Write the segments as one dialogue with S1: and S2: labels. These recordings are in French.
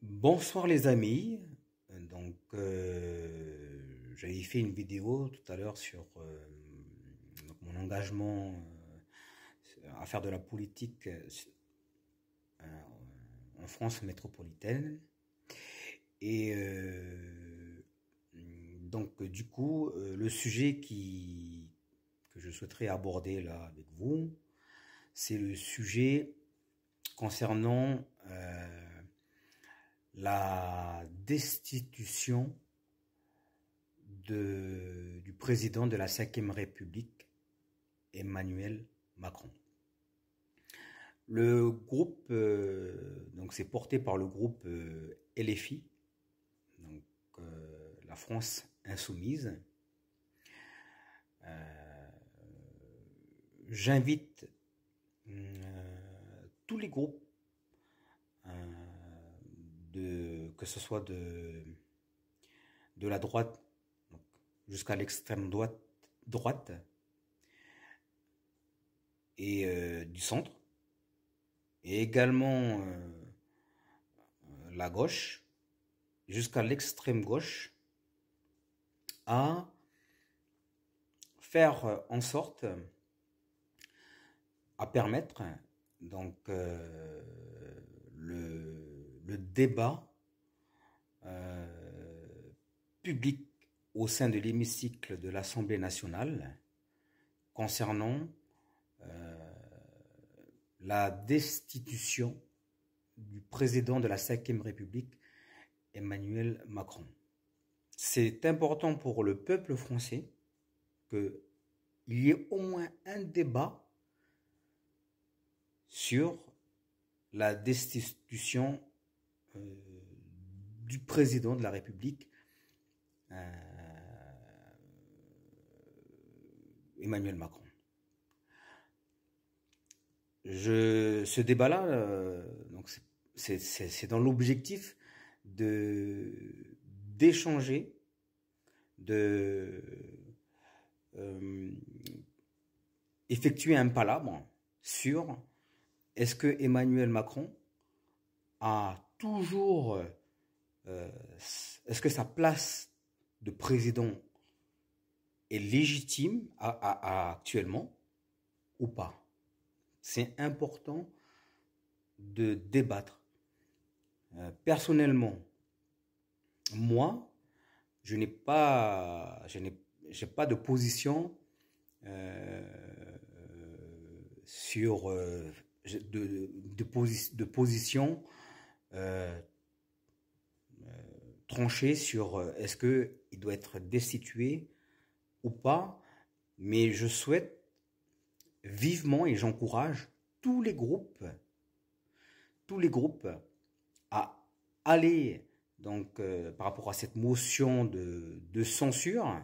S1: Bonsoir les amis. J'avais fait une vidéo tout à l'heure sur mon engagement à faire de la politique en France métropolitaine. Et du coup, le sujet que je souhaiterais aborder là avec vous, c'est le sujet concernant la destitution du président de la Ve République, Emmanuel Macron. Le groupe, c'est porté par le groupe LFI, la France Insoumise. J'invite tous les groupes, que ce soit de la droite jusqu'à l'extrême droite et du centre, et également la gauche jusqu'à l'extrême gauche, à faire en sorte à permettre le débat public au sein de l'hémicycle de l'Assemblée nationale concernant la destitution du président de la Ve République, Emmanuel Macron. C'est important pour le peuple français qu'il y ait au moins un débat sur la destitution du président de la République, Emmanuel Macron. Ce débat-là, c'est dans l'objectif d'échanger, effectuer un palabre sur est-ce que Emmanuel Macron a toujours, est-ce que sa place de président est légitime actuellement ou pas? C'est important de débattre. Personnellement, moi, j'ai pas de position sur de position tranchée sur est-ce qu'il doit être destitué ou pas, mais je souhaite vivement et j'encourage tous les groupes à aller par rapport à cette motion de censure,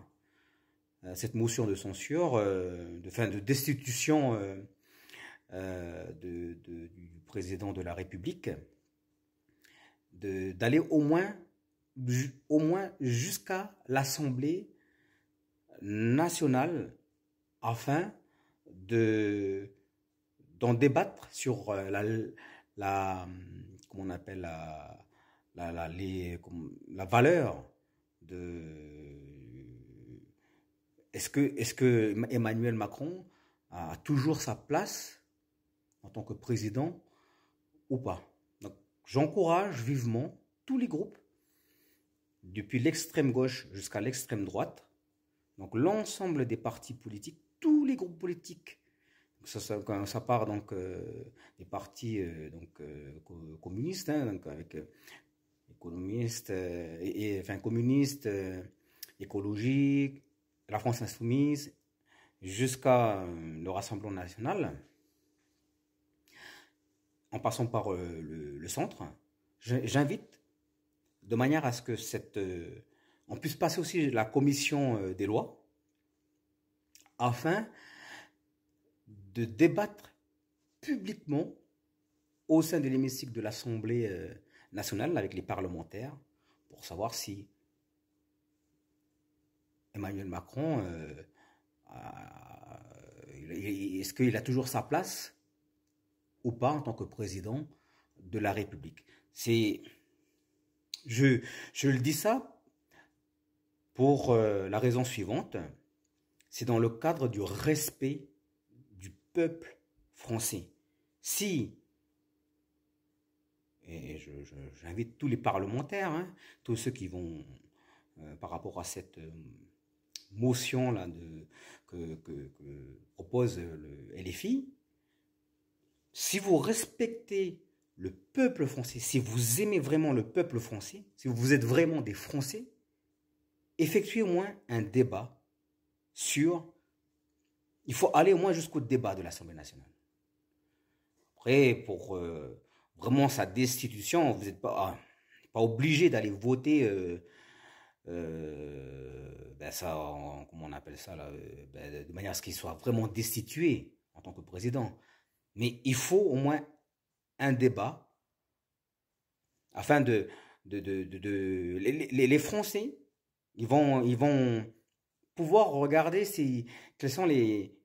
S1: de destitution du président de la République, d'aller au moins jusqu'à l'Assemblée nationale afin d'en débattre sur comment on appelle la valeur est-ce que Emmanuel Macron a toujours sa place en tant que président ou pas. Donc, j'encourage vivement tous les groupes, depuis l'extrême gauche jusqu'à l'extrême droite, donc l'ensemble des partis politiques, tous les groupes politiques, ça part des partis communistes, avec économistes, communistes, écologiques, la France Insoumise, jusqu'à le Rassemblement national, en passant par le centre. J'invite de manière à ce que on puisse passer aussi la commission des lois afin de débattre publiquement au sein de l'hémicycle de l'Assemblée nationale avec les parlementaires pour savoir si Emmanuel Macron, est-ce qu'il a toujours sa place ou pas en tant que président de la République. C'est Je le dis ça pour la raison suivante. C'est dans le cadre du respect du peuple français. Si, et j'invite tous les parlementaires, hein, tous ceux qui vont, par rapport à cette motion-là que propose le LFI, si vous respectez le peuple français, si vous aimez vraiment le peuple français, si vous êtes vraiment des Français, effectuez au moins un débat sur... Il faut aller au moins jusqu'au débat de l'Assemblée nationale. Après, pour vraiment sa destitution, vous n'êtes pas obligé d'aller voter ça, comment on appelle ça là, de manière à ce qu'il soit vraiment destitué en tant que président. Mais il faut au moins un débat afin les Français, ils vont pouvoir regarder quels sont les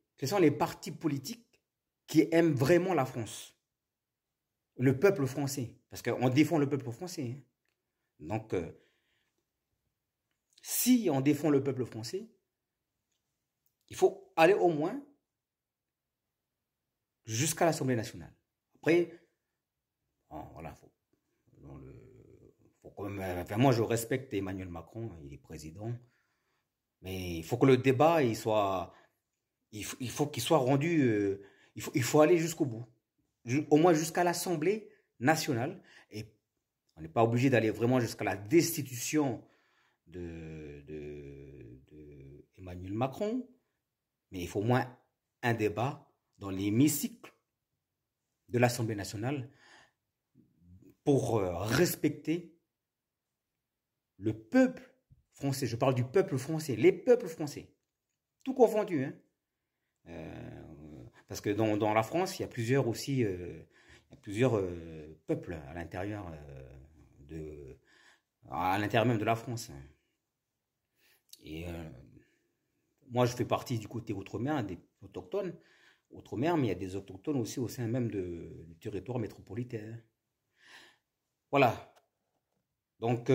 S1: partis politiques qui aiment vraiment la France. Le peuple français. Parce qu'on défend le peuple français. Hein. Donc, si on défend le peuple français, il faut aller au moins jusqu'à l'Assemblée nationale. Après, voilà, faut quand même, enfin, moi je respecte Emmanuel Macron, il est président, mais il faut que le débat il faut qu'il soit rendu, il faut aller jusqu'au bout, au moins jusqu'à l'Assemblée nationale, et on n'est pas obligé d'aller vraiment jusqu'à la destitution de Emmanuel Macron, mais il faut au moins un débat dans l'hémicycle de l'Assemblée nationale pour respecter le peuple français. Je parle du peuple français, les peuples français, tout confondu. Hein. Parce que dans la France, il y a plusieurs aussi, peuples à l'intérieur même de la France. Hein. Et moi, je fais partie du côté outre-mer, des autochtones. Outre-mer, mais il y a des autochtones aussi au sein même du territoire métropolitain. Voilà. Donc,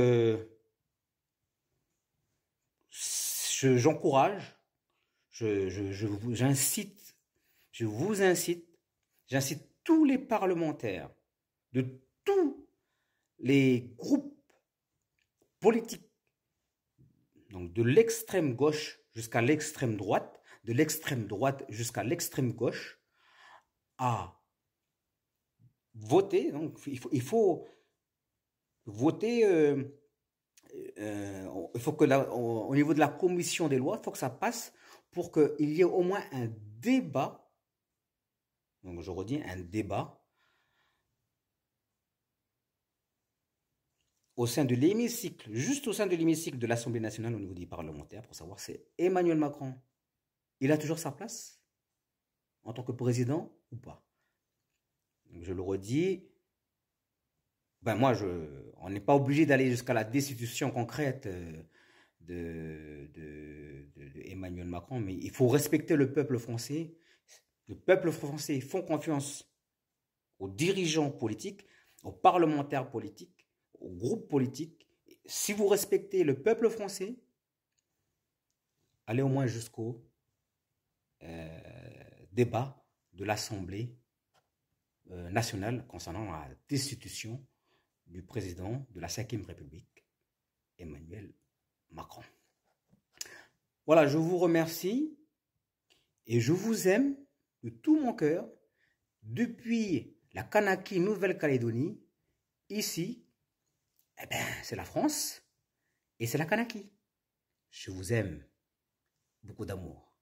S1: j'encourage, j'incite tous les parlementaires de tous les groupes politiques, donc de l'extrême gauche jusqu'à l'extrême droite, de l'extrême droite jusqu'à l'extrême gauche, à voter. Donc, il faut voter. Il faut que au niveau de la commission des lois, il faut que ça passe pour qu'il y ait au moins un débat. Donc, je redis, un débat au sein de l'hémicycle, juste au sein de l'hémicycle de l'Assemblée nationale au niveau des parlementaires, pour savoir si Emmanuel Macron, il a toujours sa place en tant que président ou pas. Donc, je le redis, on n'est pas obligé d'aller jusqu'à la destitution concrète de Emmanuel Macron, mais il faut respecter le peuple français. Le peuple français fait confiance aux dirigeants politiques, aux parlementaires politiques, aux groupes politiques. Si vous respectez le peuple français, allez au moins jusqu'au débat de l'Assemblée nationale concernant la destitution du président de la 5e République, Emmanuel Macron. Voilà, je vous remercie et je vous aime de tout mon cœur depuis la Kanaki Nouvelle-Calédonie. Ici, c'est la France et c'est la Kanaki. Je vous aime. Beaucoup d'amour.